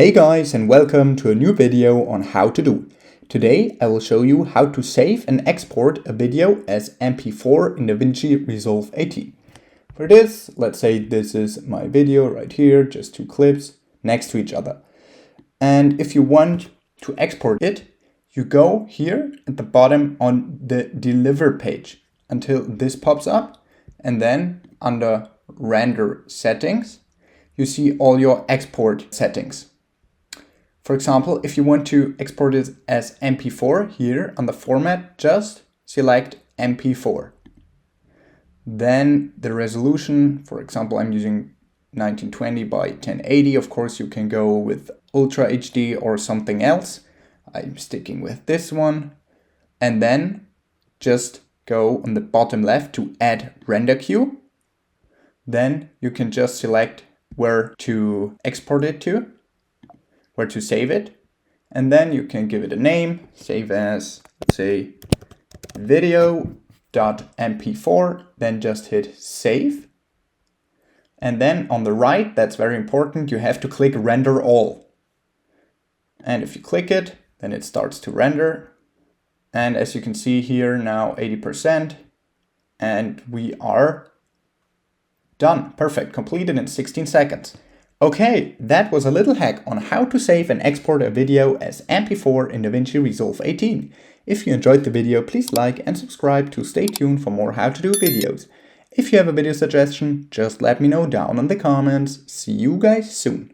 Hey guys, and welcome to a new video on how to do. Today I will show you how to save and export a video as MP4 in DaVinci Resolve 18. For this, let's say this is my video right here, just two clips next to each other. And if you want to export it, you go here at the bottom on the deliver page until this pops up, and then under render settings, you see all your export settings. For example, if you want to export it as MP4 here on the format, just select MP4. Then the resolution, for example, I'm using 1920 by 1080. Of course, you can go with Ultra HD or something else. I'm sticking with this one. And then just go on the bottom left to add render queue. Then you can just select where to export it to, where to save it, and then you can give it a name, save as, let's say, video.mp4, then just hit save. And then on the right, that's very important, you have to click render all. And if you click it, then it starts to render. And as you can see here now 80%, and we are done. Perfect, completed in 16 seconds. Okay, that was a little hack on how to save and export a video as MP4 in DaVinci Resolve 18. If you enjoyed the video, please like and subscribe to stay tuned for more how to do videos. If you have a video suggestion, just let me know down in the comments. See you guys soon.